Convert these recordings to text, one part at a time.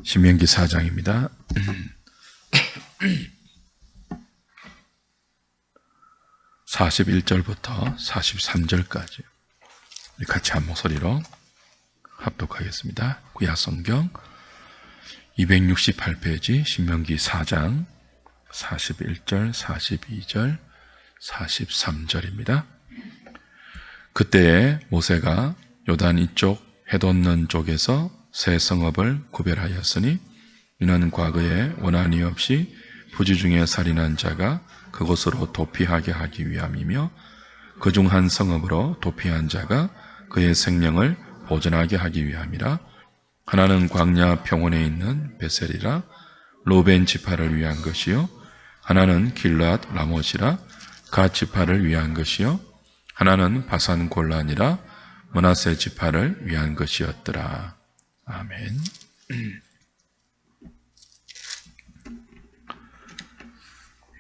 신명기 4장입니다. 41절부터 43절까지 같이 한 목소리로 합독하겠습니다. 구약성경 268페이지 신명기 4장 41절, 42절, 43절입니다. 그때에 모세가 요단 이쪽 해돋는 쪽에서 세 성읍을 구별하였으니 이는 과거에 원한이 없이 부지 중에 살인한 자가 그곳으로 도피하게 하기 위함이며 그중 한 성읍으로 도피한 자가 그의 생명을 보존하게 하기 위함이라. 하나는 광야 평원에 있는 베셀이라 로벤 지파를 위한 것이요 하나는 길앗 라못이라 갓 지파를 위한 것이요 하나는 바산 골란이라 므낫세 지파를 위한 것이었더라. 아멘.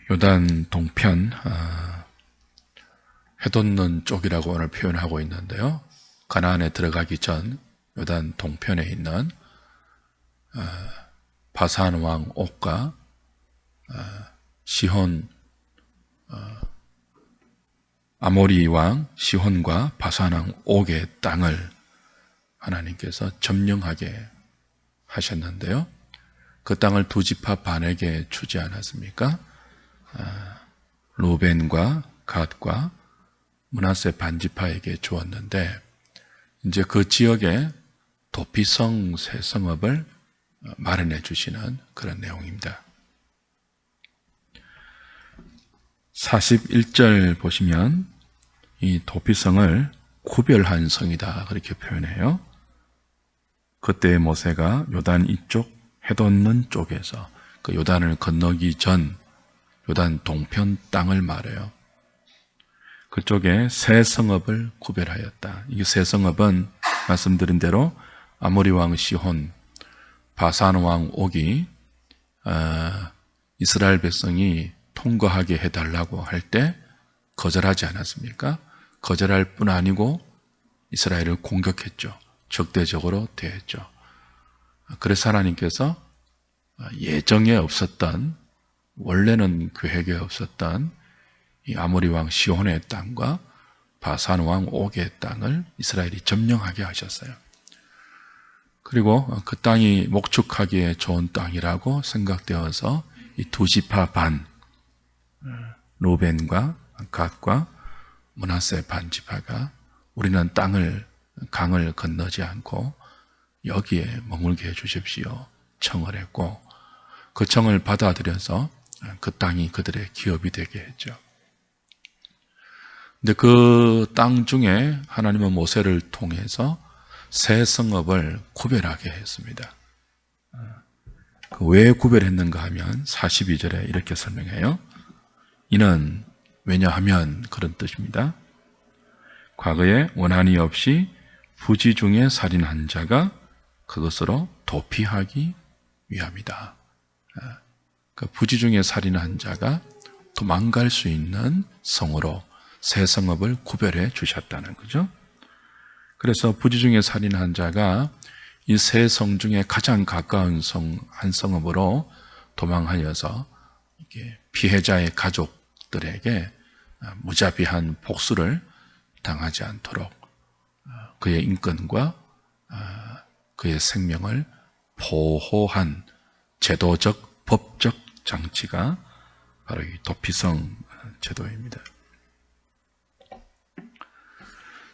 요단 동편 해돋는 쪽이라고 오늘 표현하고 있는데요. 가나안에 들어가기 전 요단 동편에 있는 바산 왕 옥과 시혼 아모리 왕 시혼과 바산 왕 옥의 땅을 하나님께서 점령하게 하셨는데요. 그 땅을 두 지파 반에게 주지 않았습니까? 루벤과 갓과 므낫세 반지파에게 주었는데 이제 그 지역에 도피성 세 성읍을 마련해 주시는 그런 내용입니다. 41절 보시면 이 도피성을 구별한 성이다 그렇게 표현해요. 그때 모세가 요단 이쪽 해돋는 쪽에서 그 요단을 건너기 전 요단 동편 땅을 말해요. 그쪽에 세 성읍을 구별하였다. 이 세 성읍은 말씀드린 대로 아모리 왕 시혼, 바산 왕 옥이 이스라엘 백성이 통거하게 해달라고 할 때 거절하지 않았습니까? 거절할 뿐 아니고 이스라엘을 공격했죠. 적대적으로 대했죠. 그래서 하나님께서 예정에 없었던, 원래는 계획에 없었던 이 아모리 왕 시혼의 땅과 바산 왕 옥의 땅을 이스라엘이 점령하게 하셨어요. 그리고 그 땅이 목축하기에 좋은 땅이라고 생각되어서 이 두 지파 반, 로벤과 갓과 므낫세 반 지파가 우리는 강을 건너지 않고 여기에 머물게 해 주십시오 청을 했고, 그 청을 받아들여서 그 땅이 그들의 기업이 되게 했죠. 근데 그 땅 중에 하나님은 모세를 통해서 세 성읍을 구별하게 했습니다. 왜 구별했는가 하면 42절에 이렇게 설명해요. 이는 왜냐하면 그런 뜻입니다. 과거에 원한이 없이 부지 중에 살인한 자가 그것으로 도피하기 위함이다. 그 부지 중에 살인한 자가 도망갈 수 있는 성으로 세 성읍을 구별해 주셨다는 거죠. 그래서 부지 중에 살인한 자가 이 세 성 중에 가장 가까운 한 성읍으로 도망하여서 피해자의 가족들에게 무자비한 복수를 당하지 않도록 그의 인권과 그의 생명을 보호한 제도적, 법적 장치가 바로 이 도피성 제도입니다.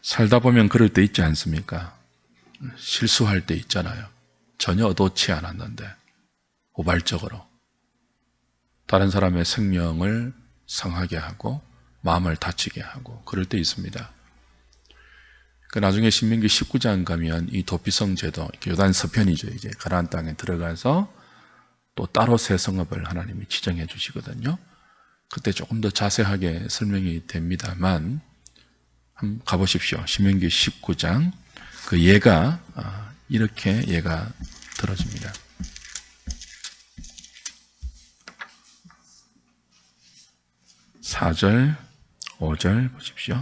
살다 보면 그럴 때 있지 않습니까? 실수할 때 있잖아요. 전혀 의도치 않았는데 우발적으로 다른 사람의 생명을 상하게 하고 마음을 다치게 하고 그럴 때 있습니다. 나중에 신명기 19장 가면 이 도피성 제도, 요단 서편이죠. 이제 가나안 땅에 들어가서 또 따로 새 성읍을 하나님이 지정해 주시거든요. 그때 조금 더 자세하게 설명이 됩니다만 한번 가보십시오. 신명기 19장 그 예가 이렇게 예가 들어집니다. 4절, 5절 보십시오.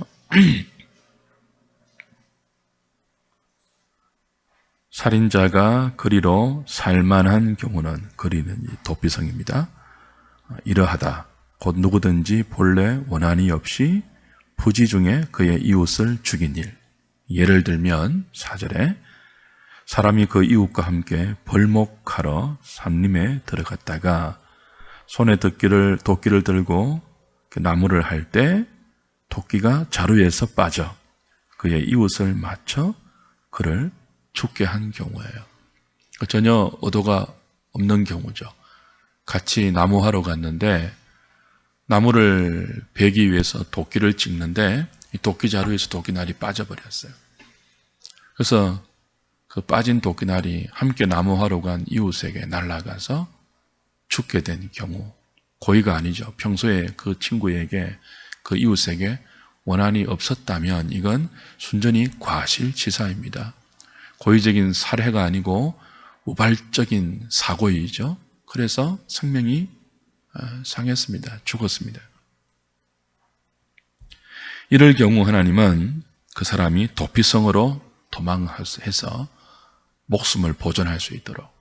살인자가 그리로 살만한 경우는, 그리는 이 도피성입니다. 이러하다 곧 누구든지 본래 원한이 없이 부지 중에 그의 이웃을 죽인 일. 예를 들면 4절에 사람이 그 이웃과 함께 벌목하러 산림에 들어갔다가 손에 도끼를 들고 나무를 할 때 도끼가 자루에서 빠져 그의 이웃을 맞춰 그를 죽게 한 경우예요. 전혀 의도가 없는 경우죠. 같이 나무하러 갔는데 나무를 베기 위해서 도끼를 찍는데 이 도끼 자루에서 도끼날이 빠져버렸어요. 그래서 그 빠진 도끼날이 함께 나무하러 간 이웃에게 날아가서 죽게 된 경우, 고의가 아니죠. 평소에 그 친구에게, 그 이웃에게 원한이 없었다면 이건 순전히 과실치사입니다. 고의적인 살해가 아니고 우발적인 사고이죠. 그래서 생명이 상했습니다. 죽었습니다. 이럴 경우 하나님은 그 사람이 도피성으로 도망해서 목숨을 보존할 수 있도록,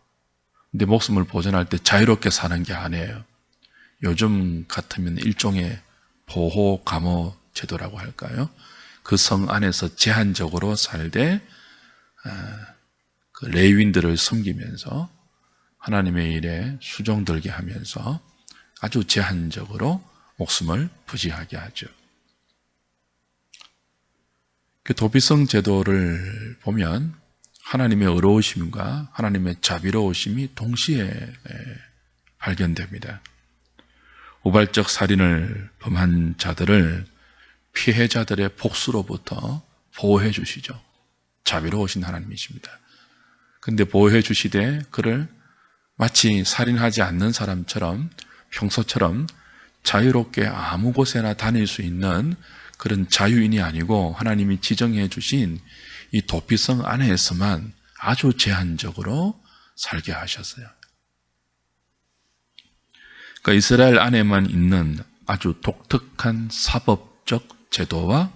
근데 목숨을 보존할 때 자유롭게 사는 게 아니에요. 요즘 같으면 일종의 보호 감호 제도라고 할까요? 그 성 안에서 제한적으로 살되 그 레위인들을 섬기면서 하나님의 일에 수종들게 하면서 아주 제한적으로 목숨을 부지하게 하죠. 그 도피성 제도를 보면 하나님의 의로우심과 하나님의 자비로우심이 동시에 발견됩니다. 우발적 살인을 범한 자들을 피해자들의 복수로부터 보호해 주시죠. 자비로우신 하나님이십니다. 근데 보호해 주시되 그를 마치 살인하지 않는 사람처럼 평소처럼 자유롭게 아무 곳에나 다닐 수 있는 그런 자유인이 아니고 하나님이 지정해 주신 이 도피성 안에서만 아주 제한적으로 살게 하셨어요. 그러니까 이스라엘 안에만 있는 아주 독특한 사법적 제도와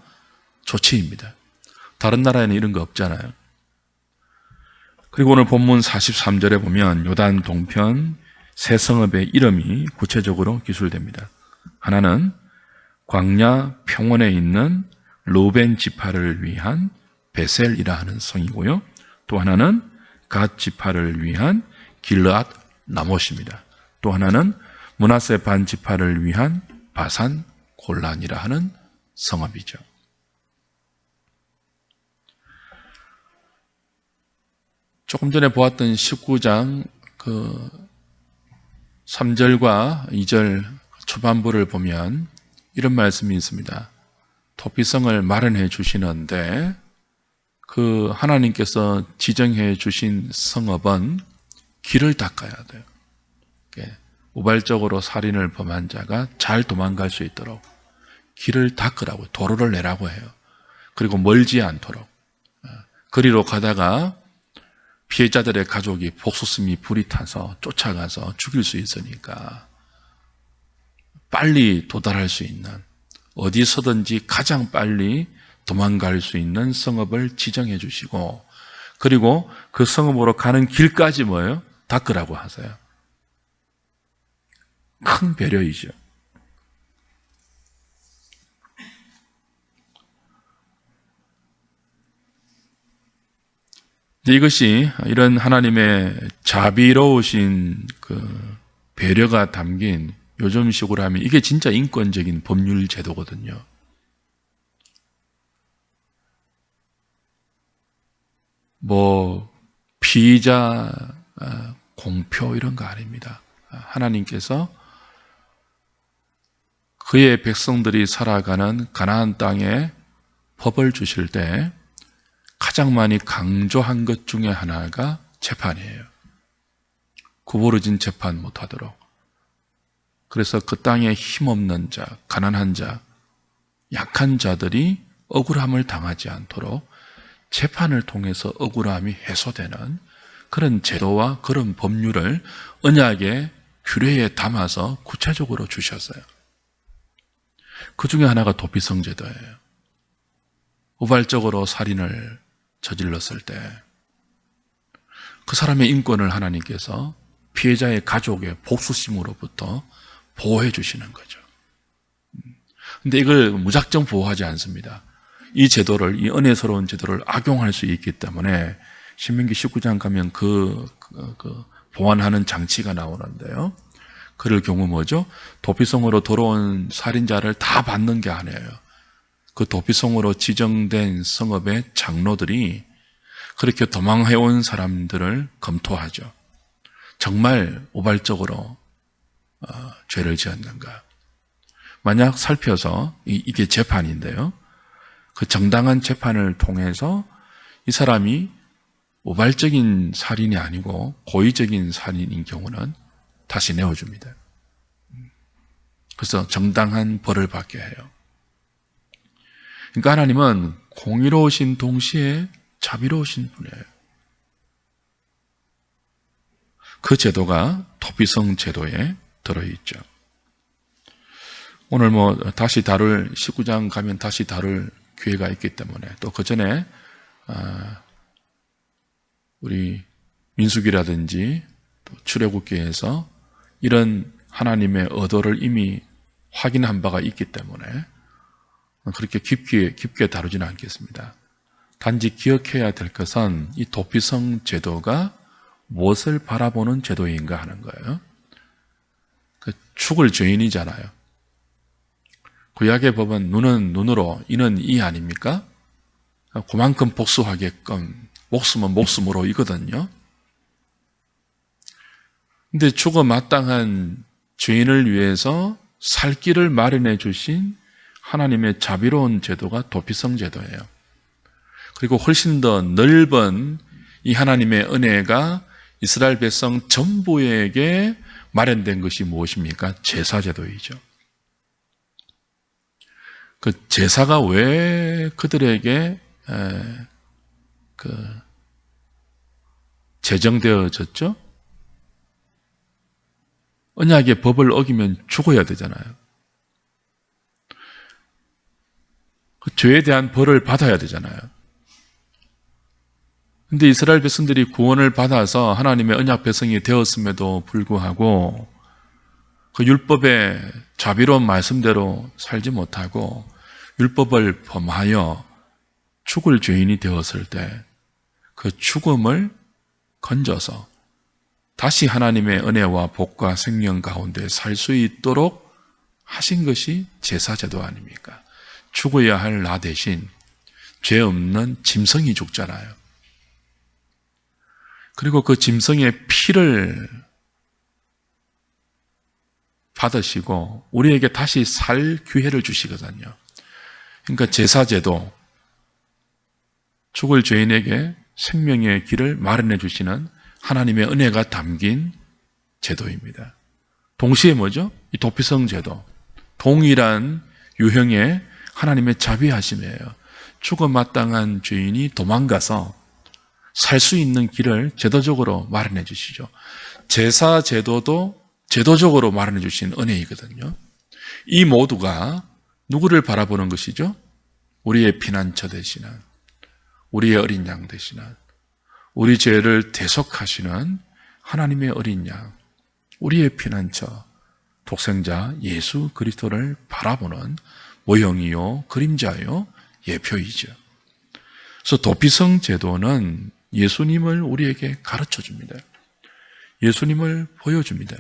조치입니다. 다른 나라에는 이런 거 없잖아요. 그리고 오늘 본문 43절에 보면 요단 동편 세 성읍의 이름이 구체적으로 기술됩니다. 하나는 광야 평원에 있는 루벤 지파를 위한 베셀이라 하는 성이고요. 또 하나는 갓 지파를 위한 길르앗 라못입니다. 또 하나는 므낫세 반 지파를 위한 바산 골란이라 하는 성읍이죠. 조금 전에 보았던 19장 그 3절과 2절 초반부를 보면 이런 말씀이 있습니다. 도피성을 마련해 주시는데 그 하나님께서 지정해 주신 성읍은 길을 닦아야 돼요. 우발적으로 살인을 범한 자가 잘 도망갈 수 있도록 길을 닦으라고, 도로를 내라고 해요. 그리고 멀지 않도록. 그리로 가다가 피해자들의 가족이 복수심이 불이 타서 쫓아가서 죽일 수 있으니까 빨리 도달할 수 있는, 어디서든지 가장 빨리 도망갈 수 있는 성읍을 지정해 주시고, 그리고 그 성읍으로 가는 길까지 뭐예요? 닦으라고 하세요. 큰 배려이죠. 이것이 이런 하나님의 자비로우신 그 배려가 담긴 요즘식으로 하면 이게 진짜 인권적인 법률 제도거든요. 뭐 피의자 공표 이런 거 아닙니다. 하나님께서 그의 백성들이 살아가는 가나안 땅에 법을 주실 때 가장 많이 강조한 것 중에 하나가 재판이에요. 구부러진 재판 못하도록. 그래서 그 땅에 힘없는 자, 가난한 자, 약한 자들이 억울함을 당하지 않도록 재판을 통해서 억울함이 해소되는 그런 제도와 그런 법률을 언약의 규례에 담아서 구체적으로 주셨어요. 그 중에 하나가 도피성 제도예요. 우발적으로 살인을 저질렀을 때 그 사람의 인권을 하나님께서 피해자의 가족의 복수심으로부터 보호해 주시는 거죠. 근데 이걸 무작정 보호하지 않습니다. 이 제도를, 이 은혜스러운 제도를 악용할 수 있기 때문에 신명기 19장 가면 보완하는 장치가 나오는데요. 그럴 경우 뭐죠? 도피성으로 돌아온 살인자를 다 받는 게 아니에요. 그 도피성으로 지정된 성읍의 장로들이 그렇게 도망해온 사람들을 검토하죠. 정말 우발적으로 죄를 지었는가. 만약 살펴서 이게 재판인데요. 그 정당한 재판을 통해서 이 사람이 우발적인 살인이 아니고 고의적인 살인인 경우는 다시 내어줍니다. 그래서 정당한 벌을 받게 해요. 그러니까 하나님은 공의로우신 동시에 자비로우신 분이에요. 그 제도가 도피성 제도에 들어있죠. 오늘 다시 다룰 19장 가면 다시 다룰 기회가 있기 때문에 또 그 전에 우리 민수기라든지 또 출애굽기에서 이런 하나님의 의도를 이미 확인한 바가 있기 때문에 그렇게 깊게 다루지는 않겠습니다. 단지 기억해야 될 것은 이 도피성 제도가 무엇을 바라보는 제도인가 하는 거예요. 죽을 죄인이잖아요. 구약의 법은 눈은 눈으로, 이는 이 아닙니까? 그만큼 복수하게끔 목숨은 목숨으로 이거든요. 근데 죽어 마땅한 죄인을 위해서 살 길을 마련해 주신 하나님의 자비로운 제도가 도피성 제도예요. 그리고 훨씬 더 넓은 이 하나님의 은혜가 이스라엘 백성 전부에게 마련된 것이 무엇입니까? 제사 제도이죠. 그 제사가 왜 그들에게 제정되어졌죠? 언약의 법을 어기면 죽어야 되잖아요. 그 죄에 대한 벌을 받아야 되잖아요. 근데 이스라엘 백성들이 구원을 받아서 하나님의 언약 백성이 되었음에도 불구하고 그 율법의 자비로운 말씀대로 살지 못하고 율법을 범하여 죽을 죄인이 되었을 때 그 죽음을 건져서 다시 하나님의 은혜와 복과 생명 가운데 살 수 있도록 하신 것이 제사제도 아닙니까? 죽어야 할 나 대신 죄 없는 짐승이 죽잖아요. 그리고 그 짐승의 피를 받으시고 우리에게 다시 살 기회를 주시거든요. 그러니까 제사제도, 죽을 죄인에게 생명의 길을 마련해 주시는 하나님의 은혜가 담긴 제도입니다. 동시에 뭐죠? 이 도피성 제도, 동일한 유형의 하나님의 자비하심이에요. 죽어 마땅한 죄인이 도망가서 살 수 있는 길을 제도적으로 마련해 주시죠. 제사 제도도 제도적으로 마련해 주신 은혜이거든요. 이 모두가 누구를 바라보는 것이죠? 우리의 피난처 되시는, 우리의 어린 양 되시는, 우리 죄를 대속하시는 하나님의 어린 양, 우리의 피난처, 독생자 예수 그리스도를 바라보는 모형이요, 그림자요, 예표이죠. 그래서 도피성 제도는 예수님을 우리에게 가르쳐 줍니다. 예수님을 보여줍니다.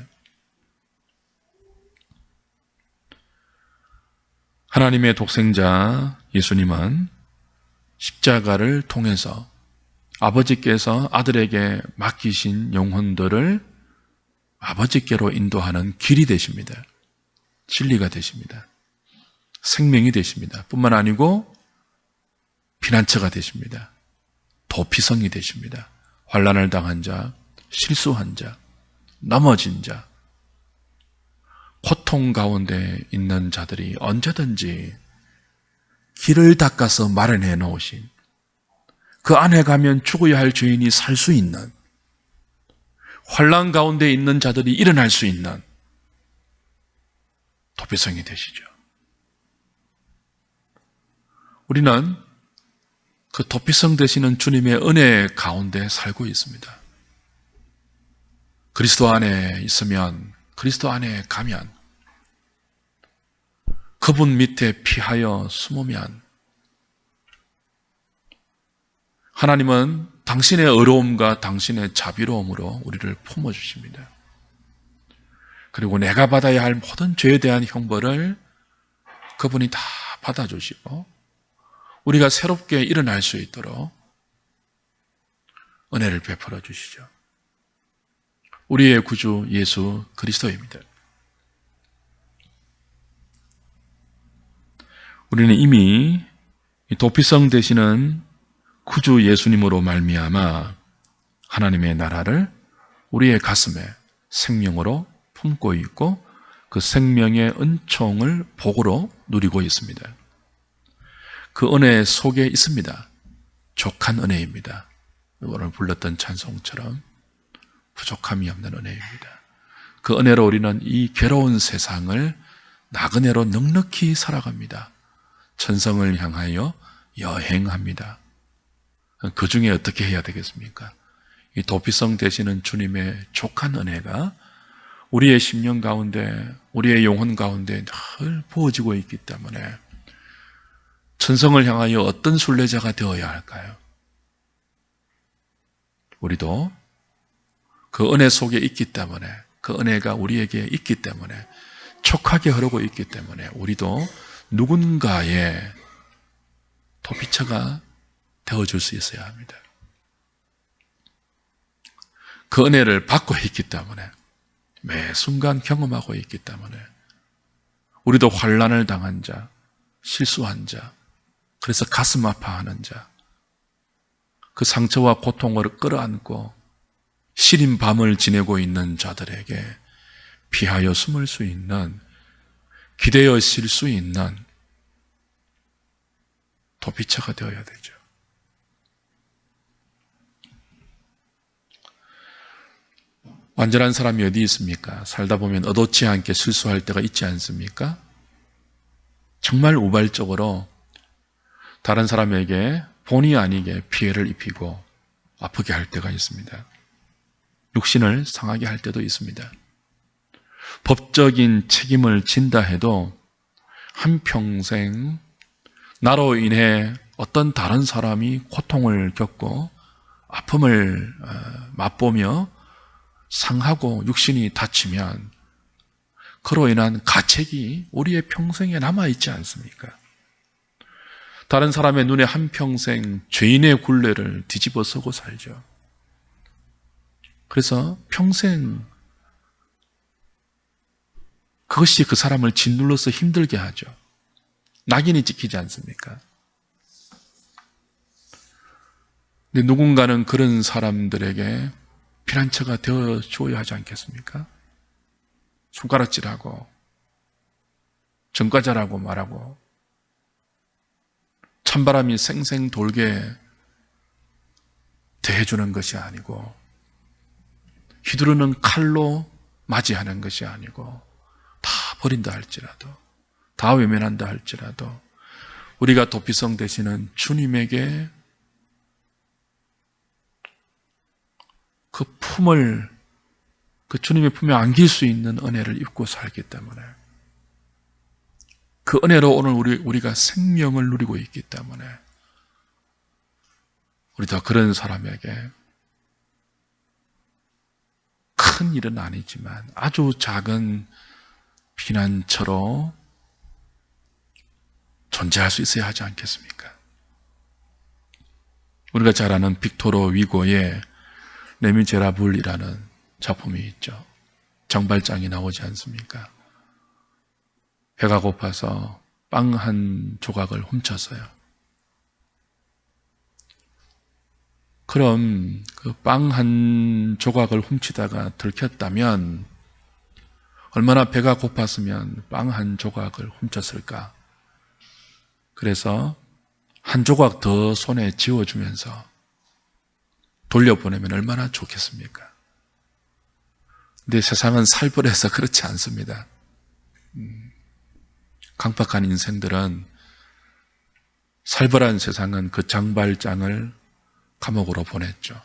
하나님의 독생자 예수님은 십자가를 통해서 아버지께서 아들에게 맡기신 영혼들을 아버지께로 인도하는 길이 되십니다. 진리가 되십니다. 생명이 되십니다. 뿐만 아니고 피난처가 되십니다. 도피성이 되십니다. 환난을 당한 자, 실수한 자, 넘어진 자, 고통 가운데 있는 자들이 언제든지 길을 닦아서 마련해 놓으신, 그 안에 가면 죽어야 할 죄인이 살 수 있는, 환난 가운데 있는 자들이 일어날 수 있는 도피성이 되시죠. 우리는 그 도피성 되시는 주님의 은혜 가운데 살고 있습니다. 그리스도 안에 있으면, 그리스도 안에 가면, 그분 밑에 피하여 숨으면 하나님은 당신의 의로움과 당신의 자비로움으로 우리를 품어주십니다. 그리고 내가 받아야 할 모든 죄에 대한 형벌을 그분이 다 받아주시고 우리가 새롭게 일어날 수 있도록 은혜를 베풀어 주시죠. 우리의 구주 예수 그리스도입니다. 우리는 이미 도피성 되시는 구주 예수님으로 말미암아 하나님의 나라를 우리의 가슴에 생명으로 품고 있고 그 생명의 은총을 복으로 누리고 있습니다. 그 은혜 속에 있습니다. 족한 은혜입니다. 오늘 불렀던 찬송처럼 부족함이 없는 은혜입니다. 그 은혜로 우리는 이 괴로운 세상을 나그네로 넉넉히 살아갑니다. 천성을 향하여 여행합니다. 그 중에 어떻게 해야 되겠습니까? 이 도피성 되시는 주님의 족한 은혜가 우리의 심령 가운데, 우리의 영혼 가운데 늘 부어지고 있기 때문에 천성을 향하여 어떤 순례자가 되어야 할까요? 우리도 그 은혜 속에 있기 때문에, 그 은혜가 우리에게 있기 때문에, 촉하게 흐르고 있기 때문에 우리도 누군가의 도피처가 되어줄 수 있어야 합니다. 그 은혜를 받고 있기 때문에, 매 순간 경험하고 있기 때문에 우리도 환난을 당한 자, 실수한 자, 그래서 가슴 아파하는 자, 그 상처와 고통을 끌어안고 시린 밤을 지내고 있는 자들에게 피하여 숨을 수 있는, 기대어 쉴 수 있는 도피처가 되어야 되죠. 완전한 사람이 어디 있습니까? 살다 보면 의도치 않게 실수할 때가 있지 않습니까? 정말 우발적으로 다른 사람에게 본의 아니게 피해를 입히고 아프게 할 때가 있습니다. 육신을 상하게 할 때도 있습니다. 법적인 책임을 진다 해도 한평생 나로 인해 어떤 다른 사람이 고통을 겪고 아픔을 맛보며 상하고 육신이 다치면 그로 인한 가책이 우리의 평생에 남아있지 않습니까? 다른 사람의 눈에 한평생 죄인의 굴레를 뒤집어 쓰고 살죠. 그래서 평생 그것이 그 사람을 짓눌러서 힘들게 하죠. 낙인이 찍히지 않습니까? 근데 누군가는 그런 사람들에게 피난처가 되어 주어야 하지 않겠습니까? 손가락질하고 전과자라고 말하고 찬바람이 쌩쌩 돌게 대해주는 것이 아니고 휘두르는 칼로 맞이하는 것이 아니고 다 버린다 할지라도, 다 외면한다 할지라도 우리가 도피성 되시는 주님에게 그 품을, 그 주님의 품에 안길 수 있는 은혜를 입고 살기 때문에, 그 은혜로 오늘 우리가 생명을 누리고 있기 때문에 우리도 그런 사람에게 큰 일은 아니지만 아주 작은 피난처로 존재할 수 있어야 하지 않겠습니까? 우리가 잘 아는 빅토르 위고의 레미제라블이라는 작품이 있죠. 정발장이 나오지 않습니까? 배가 고파서 빵 한 조각을 훔쳤어요. 그럼 그 빵 한 조각을 훔치다가 들켰다면 얼마나 배가 고팠으면 빵 한 조각을 훔쳤을까? 그래서 한 조각 더 손에 쥐어주면서 돌려보내면 얼마나 좋겠습니까? 근데 세상은 살벌해서 그렇지 않습니다. 강박한 인생들은, 살벌한 세상은 그 장발장을 감옥으로 보냈죠.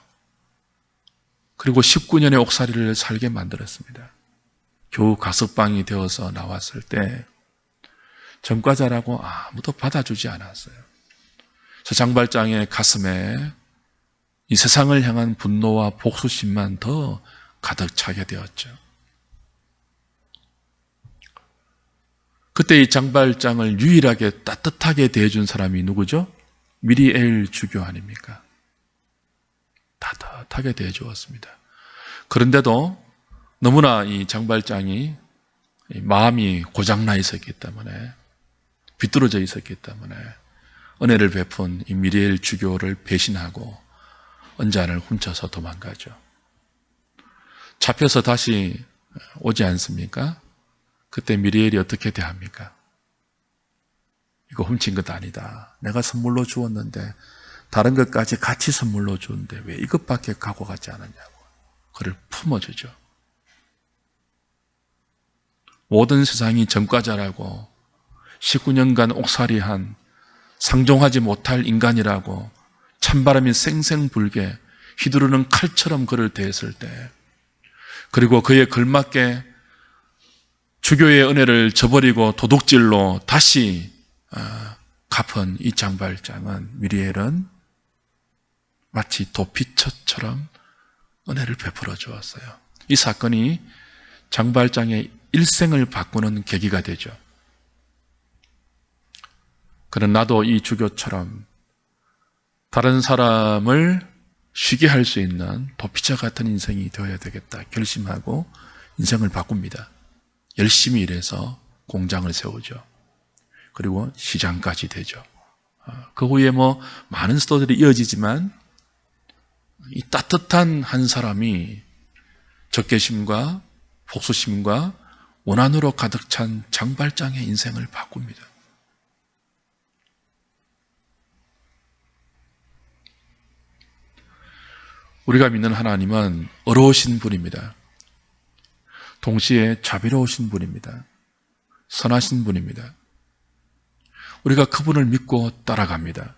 그리고 19년의 옥살이를 살게 만들었습니다. 겨우 가석방이 되어서 나왔을 때 전과자라고 아무도 받아주지 않았어요. 저 장발장의 가슴에 이 세상을 향한 분노와 복수심만 더 가득 차게 되었죠. 그때 이 장발장을 유일하게 따뜻하게 대해준 사람이 누구죠? 미리엘 주교 아닙니까? 따뜻하게 대해주었습니다. 그런데도 너무나 이 장발장이 마음이 고장나 있었기 때문에, 비뚤어져 있었기 때문에 은혜를 베푼 이 미리엘 주교를 배신하고 은잔을 훔쳐서 도망가죠. 잡혀서 다시 오지 않습니까? 그때 미리엘이 어떻게 대합니까? 이거 훔친 것 아니다. 내가 선물로 주었는데 다른 것까지 같이 선물로 주는데 왜 이것밖에 갖고 가지 않았냐고 그를 품어주죠. 모든 세상이 전과자라고 19년간 옥살이한 상종하지 못할 인간이라고 찬바람이 쌩쌩 불게 휘두르는 칼처럼 그를 대했을 때, 그리고 그에 걸맞게 주교의 은혜를 저버리고 도둑질로 다시 갚은 이 장발장은, 미리엘은 마치 도피처처럼 은혜를 베풀어 주었어요. 이 사건이 장발장의 일생을 바꾸는 계기가 되죠. 그런 나도 이 주교처럼 다른 사람을 쉬게 할 수 있는 도피처 같은 인생이 되어야 되겠다 결심하고 인생을 바꿉니다. 열심히 일해서 공장을 세우죠. 그리고 시장까지 되죠. 그 후에 많은 스토리들이 이어지지만 이 따뜻한 한 사람이 적개심과 복수심과 원한으로 가득 찬 장발장의 인생을 바꿉니다. 우리가 믿는 하나님은 어려우신 분입니다. 동시에 자비로우신 분입니다. 선하신 분입니다. 우리가 그분을 믿고 따라갑니다.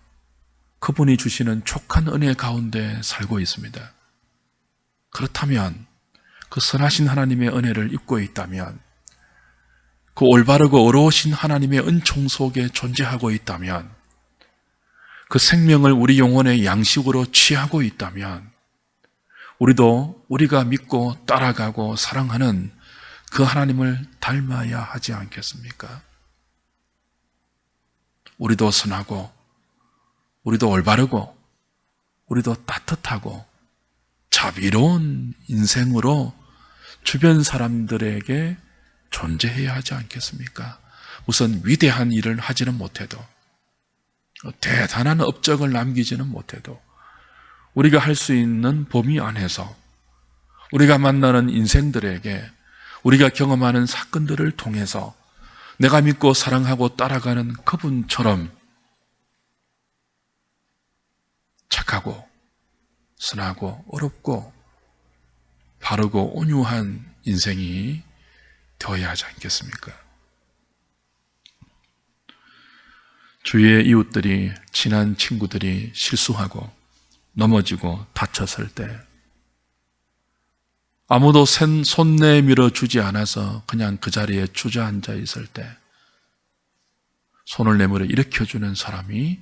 그분이 주시는 촉한 은혜 가운데 살고 있습니다. 그렇다면, 그 선하신 하나님의 은혜를 입고 있다면, 그 올바르고 어려우신 하나님의 은총 속에 존재하고 있다면, 그 생명을 우리 영혼의 양식으로 취하고 있다면, 우리도 우리가 믿고 따라가고 사랑하는 그 하나님을 닮아야 하지 않겠습니까? 우리도 선하고, 우리도 올바르고, 우리도 따뜻하고 자비로운 인생으로 주변 사람들에게 존재해야 하지 않겠습니까? 우선 위대한 일을 하지는 못해도, 대단한 업적을 남기지는 못해도, 우리가 할 수 있는 범위 안에서 우리가 만나는 인생들에게, 우리가 경험하는 사건들을 통해서 내가 믿고 사랑하고 따라가는 그분처럼 착하고 선하고 어렵고 바르고 온유한 인생이 되어야 하지 않겠습니까? 주위의 이웃들이, 친한 친구들이 실수하고 넘어지고 다쳤을 때 아무도 손 내밀어 주지 않아서 그냥 그 자리에 주저앉아 있을 때 손을 내밀어 일으켜주는 사람이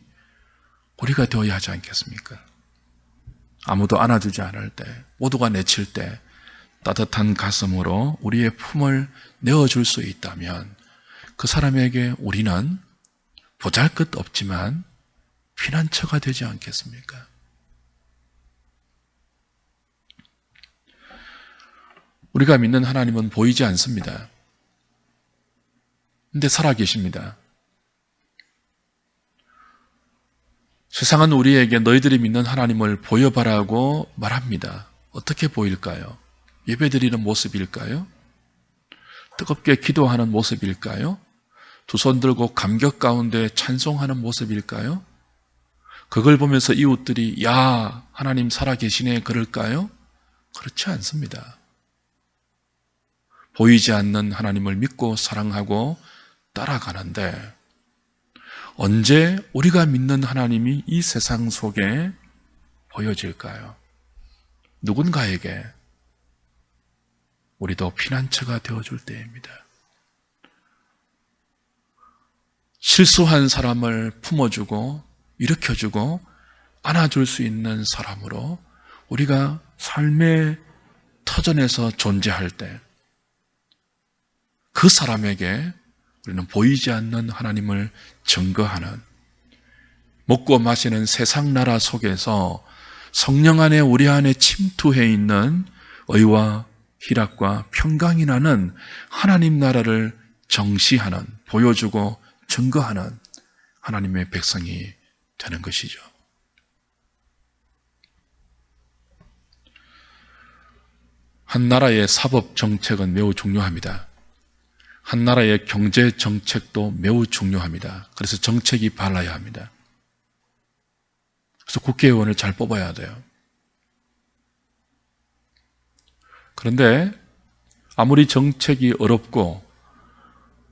우리가 되어야 하지 않겠습니까? 아무도 안아주지 않을 때, 모두가 내칠 때 따뜻한 가슴으로 우리의 품을 내어줄 수 있다면 그 사람에게 우리는 보잘것없지만 피난처가 되지 않겠습니까? 우리가 믿는 하나님은 보이지 않습니다. 근데 살아계십니다. 세상은 우리에게 너희들이 믿는 하나님을 보여봐라고 말합니다. 어떻게 보일까요? 예배드리는 모습일까요? 뜨겁게 기도하는 모습일까요? 두 손 들고 감격 가운데 찬송하는 모습일까요? 그걸 보면서 이웃들이 야, 하나님 살아계시네 그럴까요? 그렇지 않습니다. 보이지 않는 하나님을 믿고 사랑하고 따라가는데, 언제 우리가 믿는 하나님이 이 세상 속에 보여질까요? 누군가에게 우리도 피난처가 되어줄 때입니다. 실수한 사람을 품어주고 일으켜주고 안아줄 수 있는 사람으로 우리가 삶의 터전에서 존재할 때 그 사람에게 우리는 보이지 않는 하나님을 증거하는, 먹고 마시는 세상 나라 속에서 성령 안에 우리 안에 침투해 있는 의와 희락과 평강이 나는 하나님 나라를 정시하는, 보여주고 증거하는 하나님의 백성이 되는 것이죠. 한 나라의 사법 정책은 매우 중요합니다. 한 나라의 경제 정책도 매우 중요합니다. 그래서 정책이 발라야 합니다. 그래서 국회의원을 잘 뽑아야 돼요. 그런데 아무리 정책이 어렵고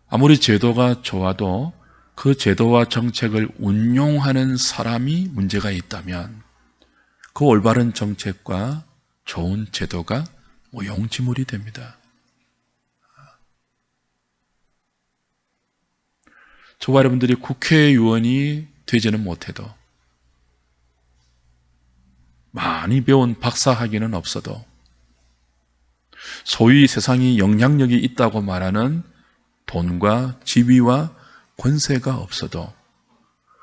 아무리 제도가 좋아도 그 제도와 정책을 운용하는 사람이 문제가 있다면 그 올바른 정책과 좋은 제도가 무용지물이 됩니다. 저와 여러분들이 국회의원이 되지는 못해도, 많이 배운 박사 학위는 없어도, 소위 세상이 영향력이 있다고 말하는 돈과 지위와 권세가 없어도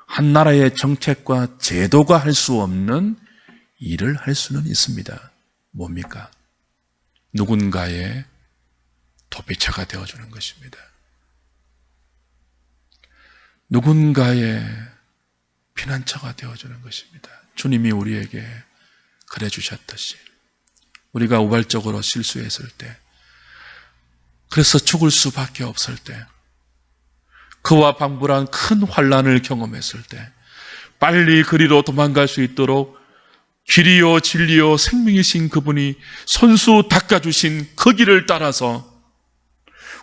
한 나라의 정책과 제도가 할 수 없는 일을 할 수는 있습니다. 뭡니까? 누군가의 도피처가 되어주는 것입니다. 누군가의 피난처가 되어주는 것입니다. 주님이 우리에게 그래 주셨듯이 우리가 우발적으로 실수했을 때, 그래서 죽을 수밖에 없을 때, 그와 방불한 큰 환난을 경험했을 때 빨리 그리로 도망갈 수 있도록 길이요 진리요 생명이신 그분이 손수 닦아주신 그 길을 따라서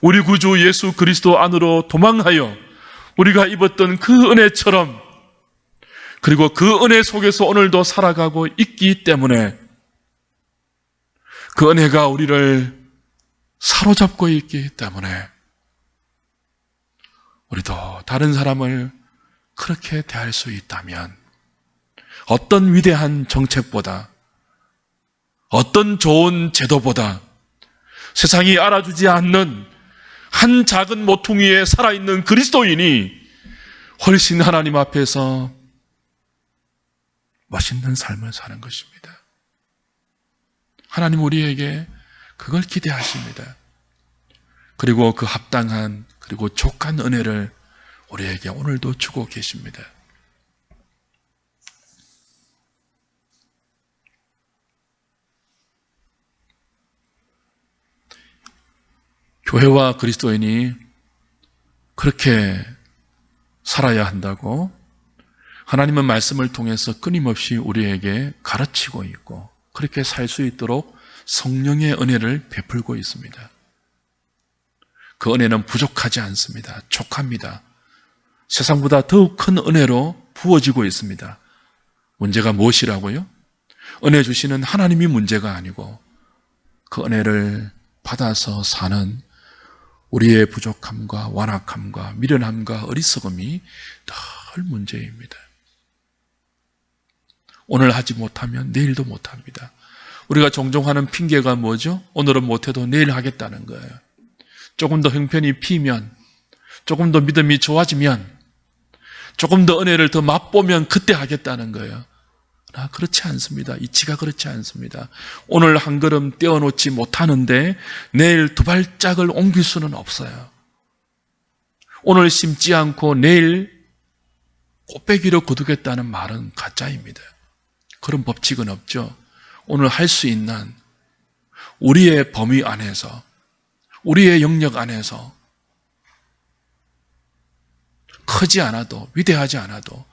우리 구주 예수 그리스도 안으로 도망하여 우리가 입었던 그 은혜처럼, 그리고 그 은혜 속에서 오늘도 살아가고 있기 때문에 그 은혜가 우리를 사로잡고 있기 때문에 우리도 다른 사람을 그렇게 대할 수 있다면 어떤 위대한 정책보다, 어떤 좋은 제도보다 세상이 알아주지 않는 한 작은 모퉁이에 살아있는 그리스도인이 훨씬 하나님 앞에서 멋있는 삶을 사는 것입니다. 하나님 우리에게 그걸 기대하십니다. 그리고 그 합당한, 그리고 족한 은혜를 우리에게 오늘도 주고 계십니다. 교회와 그리스도인이 그렇게 살아야 한다고 하나님은 말씀을 통해서 끊임없이 우리에게 가르치고 있고, 그렇게 살 수 있도록 성령의 은혜를 베풀고 있습니다. 그 은혜는 부족하지 않습니다. 족합니다. 세상보다 더욱 큰 은혜로 부어지고 있습니다. 문제가 무엇이라고요? 은혜 주시는 하나님이 문제가 아니고 그 은혜를 받아서 사는 우리의 부족함과 완악함과 미련함과 어리석음이 늘 문제입니다. 오늘 하지 못하면 내일도 못합니다. 우리가 종종 하는 핑계가 뭐죠? 오늘은 못해도 내일 하겠다는 거예요. 조금 더 형편이 피면, 조금 더 믿음이 좋아지면, 조금 더 은혜를 더 맛보면 그때 하겠다는 거예요. 그렇지 않습니다. 이치가 그렇지 않습니다. 오늘 한 걸음 떼어놓지 못하는데 내일 두 발짝을 옮길 수는 없어요. 오늘 심지 않고 내일 꽃배기로 거두겠다는 말은 가짜입니다. 그런 법칙은 없죠. 오늘 할 수 있는 우리의 범위 안에서, 우리의 영역 안에서 크지 않아도, 위대하지 않아도,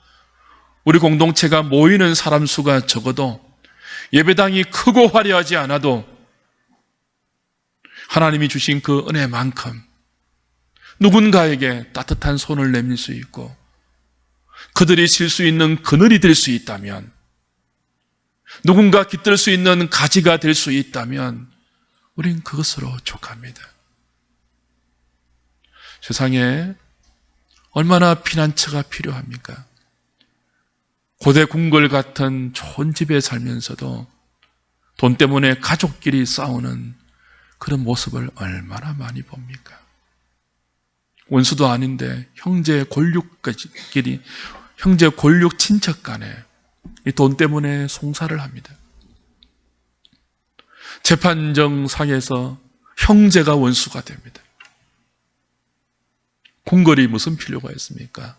우리 공동체가 모이는 사람 수가 적어도, 예배당이 크고 화려하지 않아도 하나님이 주신 그 은혜만큼 누군가에게 따뜻한 손을 내밀 수 있고 그들이 쉴 수 있는 그늘이 될 수 있다면 누군가 깃들 수 있는 가지가 될 수 있다면 우린 그것으로 족합니다. 세상에 얼마나 피난처가 필요합니까? 고대 궁궐 같은 좋은 집에 살면서도 돈 때문에 가족끼리 싸우는 그런 모습을 얼마나 많이 봅니까? 원수도 아닌데 형제 골육끼리, 형제 골육 친척 간에 이 돈 때문에 송사를 합니다. 재판정상에서 형제가 원수가 됩니다. 궁궐이 무슨 필요가 있습니까?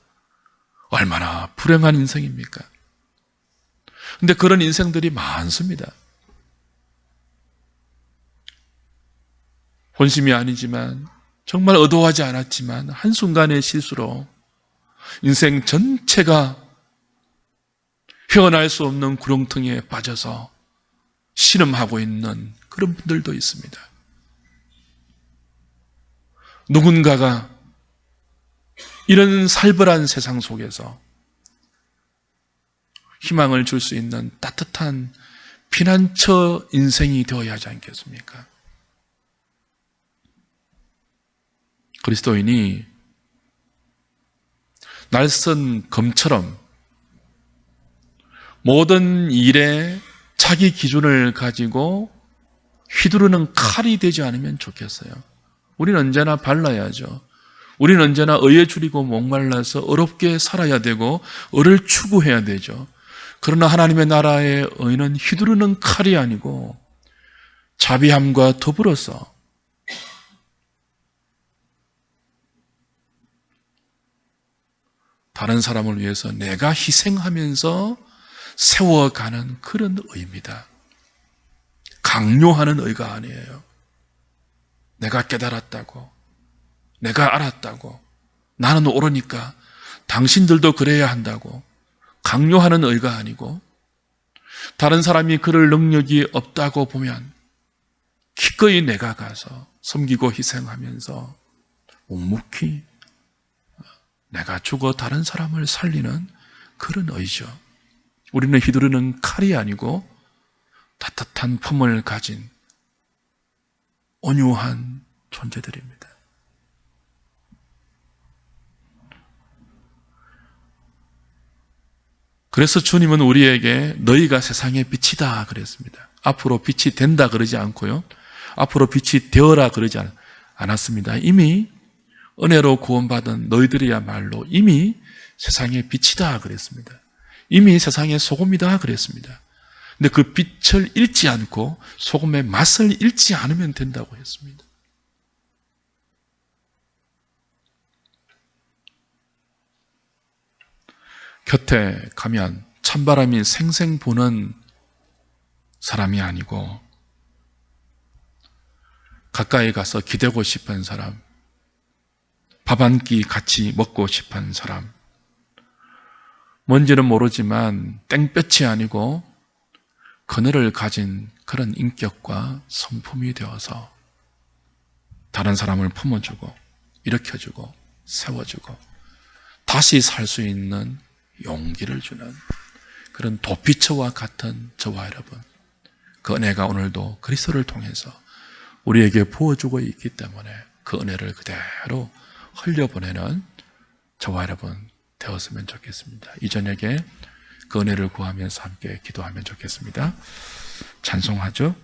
얼마나 불행한 인생입니까? 근데 그런 인생들이 많습니다. 본심이 아니지만, 정말 의도하지 않았지만 한순간의 실수로 인생 전체가 헤어날 수 없는 구렁텅이에 빠져서 신음하고 있는 그런 분들도 있습니다. 누군가가 이런 살벌한 세상 속에서 희망을 줄 수 있는 따뜻한 피난처 인생이 되어야 하지 않겠습니까? 그리스도인이 날선 검처럼 모든 일에 자기 기준을 가지고 휘두르는 칼이 되지 않으면 좋겠어요. 우리는 언제나 발라야죠. 우리는 언제나 의에 줄이고 목말라서 어렵게 살아야 되고 의를 추구해야 되죠. 그러나 하나님의 나라의 의는 휘두르는 칼이 아니고 자비함과 더불어서 다른 사람을 위해서 내가 희생하면서 세워가는 그런 의입니다. 강요하는 의가 아니에요. 내가 깨달았다고, 내가 알았다고, 나는 옳으니까 당신들도 그래야 한다고 강요하는 의가 아니고, 다른 사람이 그럴 능력이 없다고 보면 기꺼이 내가 가서 섬기고 희생하면서 묵묵히 내가 죽어 다른 사람을 살리는 그런 의죠. 우리는 휘두르는 칼이 아니고 따뜻한 품을 가진 온유한 존재들입니다. 그래서 주님은 우리에게 너희가 세상의 빛이다 그랬습니다. 앞으로 빛이 된다 그러지 않고요. 앞으로 빛이 되어라 그러지 않았습니다. 이미 은혜로 구원받은 너희들이야말로 이미 세상의 빛이다 그랬습니다. 이미 세상의 소금이다 그랬습니다. 근데 그 빛을 잃지 않고 소금의 맛을 잃지 않으면 된다고 했습니다. 곁에 가면 찬바람이 생생 부는 사람이 아니고 가까이 가서 기대고 싶은 사람, 밥 한 끼 같이 먹고 싶은 사람, 뭔지는 모르지만 땡볕이 아니고 그늘을 가진 그런 인격과 성품이 되어서 다른 사람을 품어주고 일으켜주고 세워주고 다시 살 수 있는 용기를 주는 그런 도피처와 같은 저와 여러분, 그 은혜가 오늘도 그리스도를 통해서 우리에게 부어주고 있기 때문에 그 은혜를 그대로 흘려보내는 저와 여러분 되었으면 좋겠습니다. 이 저녁에 그 은혜를 구하면서 함께 기도하면 좋겠습니다. 찬송하죠.